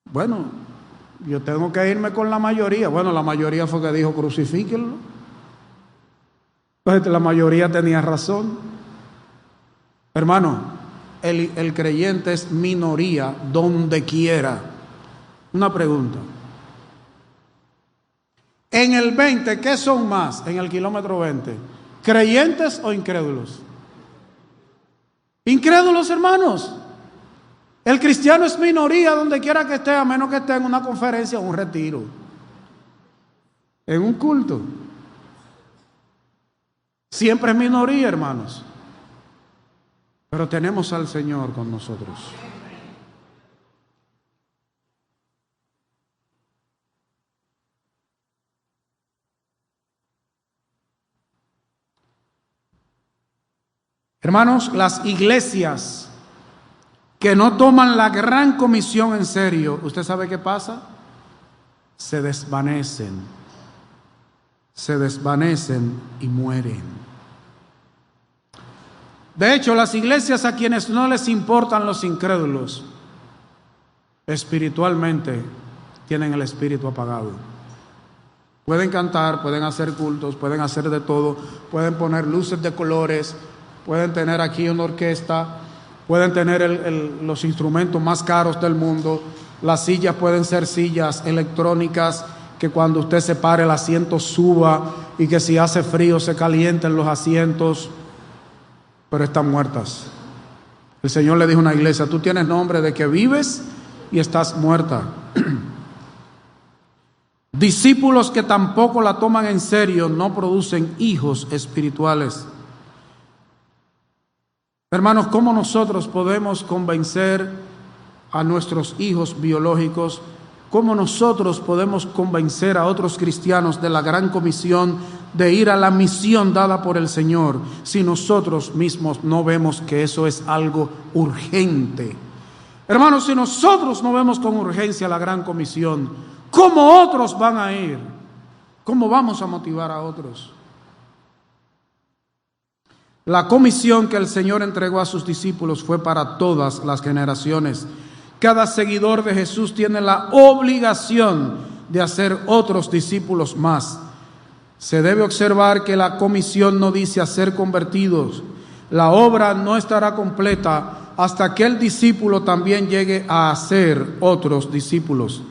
Bueno, yo tengo que irme con la mayoría. Bueno, la mayoría fue que dijo crucifíquenlo. Entonces la mayoría tenía razón. Hermano, el creyente es minoría donde quiera. Una pregunta. En el 20, ¿qué son más? En el kilómetro 20, ¿creyentes o incrédulos? Incrédulos, hermanos. El cristiano es minoría donde quiera que esté, a menos que esté en una conferencia o un retiro, en un culto. Siempre es minoría, hermanos. Pero tenemos al Señor con nosotros. Hermanos, las iglesias que no toman la gran comisión en serio, ¿usted sabe qué pasa? Se desvanecen y mueren. De hecho, las iglesias a quienes no les importan los incrédulos, espiritualmente tienen el espíritu apagado. Pueden cantar, pueden hacer cultos, pueden hacer de todo, pueden poner luces de colores, pueden tener aquí una orquesta, pueden tener los instrumentos más caros del mundo. Las sillas pueden ser sillas electrónicas, que cuando usted se pare el asiento suba, y que si hace frío se calienten los asientos, pero están muertas. El Señor le dijo a una iglesia: tú tienes nombre de que vives y estás muerta. Discípulos que tampoco la toman en serio no producen hijos espirituales. Hermanos, ¿cómo nosotros podemos convencer a nuestros hijos biológicos ¿cómo nosotros podemos convencer a otros cristianos de la gran comisión de ir a la misión dada por el Señor si nosotros mismos no vemos que eso es algo urgente? Hermanos, si nosotros no vemos con urgencia la gran comisión, ¿cómo otros van a ir? ¿Cómo vamos a motivar a otros? La comisión que el Señor entregó a sus discípulos fue para todas las generaciones. Cada seguidor de Jesús tiene la obligación de hacer otros discípulos más. Se debe observar que la comisión no dice hacer convertidos. La obra no estará completa hasta que el discípulo también llegue a hacer otros discípulos.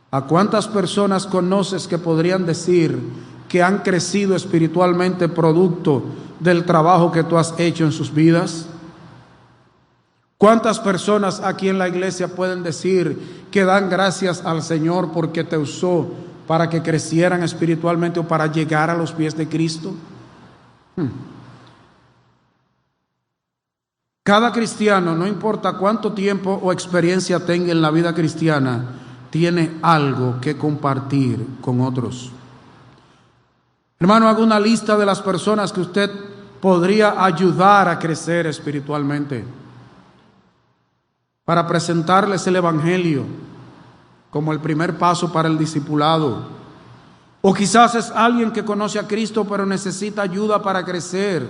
¿A cuántas personas conoces que podrían decir que han crecido espiritualmente producto del trabajo que tú has hecho en sus vidas? ¿Cuántas personas aquí en la iglesia pueden decir que dan gracias al Señor porque te usó para que crecieran espiritualmente o para llegar a los pies de Cristo? Cada cristiano, no importa cuánto tiempo o experiencia tenga en la vida cristiana, tiene algo que compartir con otros. Hermano, haga una lista de las personas que usted podría ayudar a crecer espiritualmente, para presentarles el Evangelio como el primer paso para el discipulado. O quizás es alguien que conoce a Cristo pero necesita ayuda para crecer.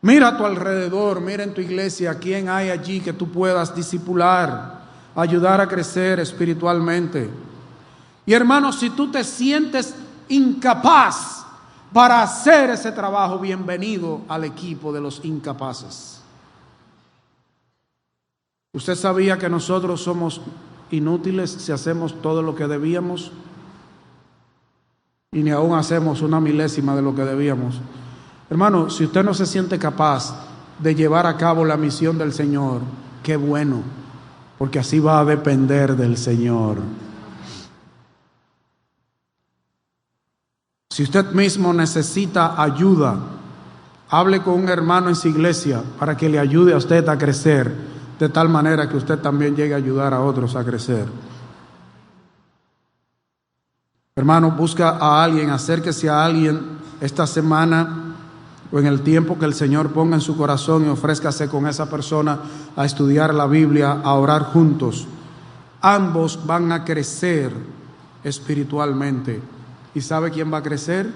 Mira a tu alrededor, mira en tu iglesia quién hay allí que tú puedas discipular, ayudar a crecer espiritualmente. Y hermano, si tú te sientes incapaz para hacer ese trabajo, bienvenido al equipo de los incapaces. ¿Usted sabía que nosotros somos inútiles si hacemos todo lo que debíamos? Y ni aún hacemos una milésima de lo que debíamos. Hermano, si usted no se siente capaz de llevar a cabo la misión del Señor, qué bueno, porque así va a depender del Señor. Si usted mismo necesita ayuda, hable con un hermano en su iglesia para que le ayude a usted a crecer, de tal manera que usted también llegue a ayudar a otros a crecer. Hermano, busca a alguien, acérquese a alguien esta semana o en el tiempo que el Señor ponga en su corazón y ofrézcase con esa persona a estudiar la Biblia, a orar juntos. Ambos van a crecer espiritualmente. ¿Y sabe quién va a crecer?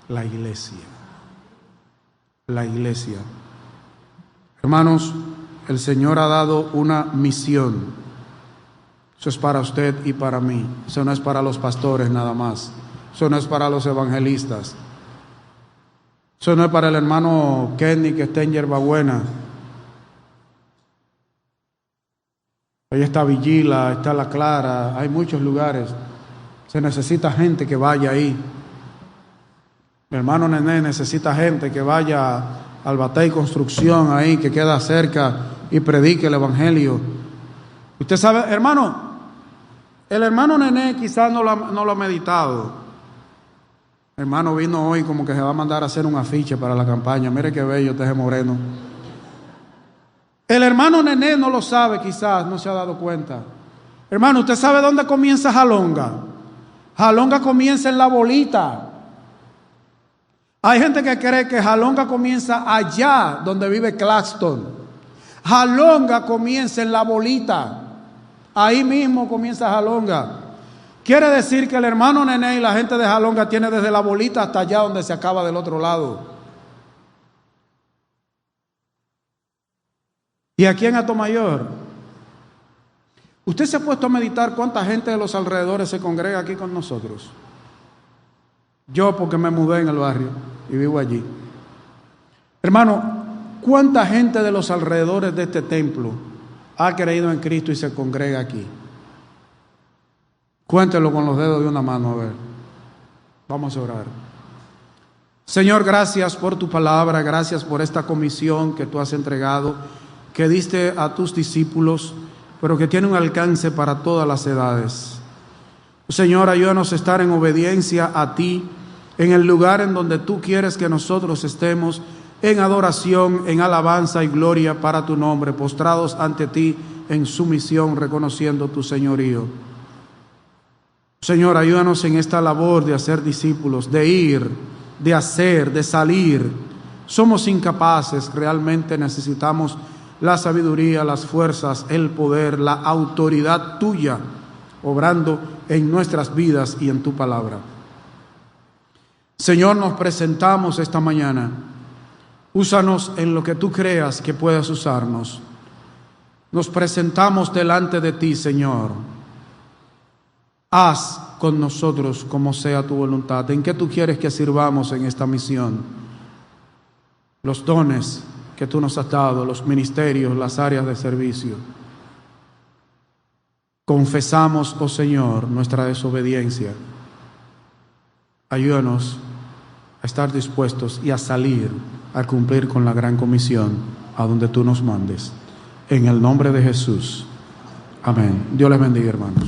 La iglesia. La iglesia. Hermanos, el Señor ha dado una misión. Eso es para usted y para mí. Eso no es para los pastores nada más. Eso no es para los evangelistas. Eso no es para el hermano Kenny que está en Yerbabuena. Ahí está Vigila, está La Clara, hay muchos lugares. Se necesita gente que vaya ahí. Mi hermano Nené necesita gente que vaya al Batey Construcción ahí, que queda cerca, y predique el Evangelio. Usted sabe, hermano, el hermano Nené quizás no lo ha meditado. El hermano vino hoy como que se va a mandar a hacer un afiche para la campaña. Mire qué bello este moreno. El hermano Nené no lo sabe, quizás no se ha dado cuenta. Hermano, ¿usted sabe dónde comienza Jalonga? Jalonga comienza en la bolita. Hay gente que cree que Jalonga comienza allá donde vive Claxton. Jalonga comienza en la bolita. Ahí mismo comienza Jalonga. Quiere decir que el hermano Nené y la gente de Jalonga tiene desde la bolita hasta allá donde se acaba del otro lado. Y aquí en Atomayor, usted se ha puesto a meditar cuánta gente de los alrededores se congrega aquí con nosotros. Yo porque me mudé en el barrio y vivo allí. Hermano, ¿cuánta gente de los alrededores de este templo ha creído en Cristo y se congrega aquí? Cuéntelo con los dedos de una mano, a ver. Vamos a orar. Señor, gracias por tu palabra, gracias por esta comisión que tú has entregado, que diste a tus discípulos, pero que tiene un alcance para todas las edades. Señor, ayúdanos a estar en obediencia a ti, en el lugar en donde tú quieres que nosotros estemos, en adoración, en alabanza y gloria para tu nombre, postrados ante ti en sumisión, reconociendo tu señorío. Señor, ayúdanos en esta labor de hacer discípulos, de ir, de hacer, de salir. Somos incapaces, realmente necesitamos la sabiduría, las fuerzas, el poder, la autoridad tuya, obrando en nuestras vidas y en tu palabra. Señor, nos presentamos esta mañana. Úsanos en lo que tú creas que puedas usarnos. Nos presentamos delante de ti, Señor. Haz con nosotros como sea tu voluntad. ¿En qué tú quieres que sirvamos en esta misión? Los dones que tú nos has dado, los ministerios, las áreas de servicio. Confesamos, oh Señor, nuestra desobediencia. Ayúdanos a estar dispuestos y a salir a cumplir con la gran comisión a donde tú nos mandes. En el nombre de Jesús. Amén. Dios les bendiga, hermanos.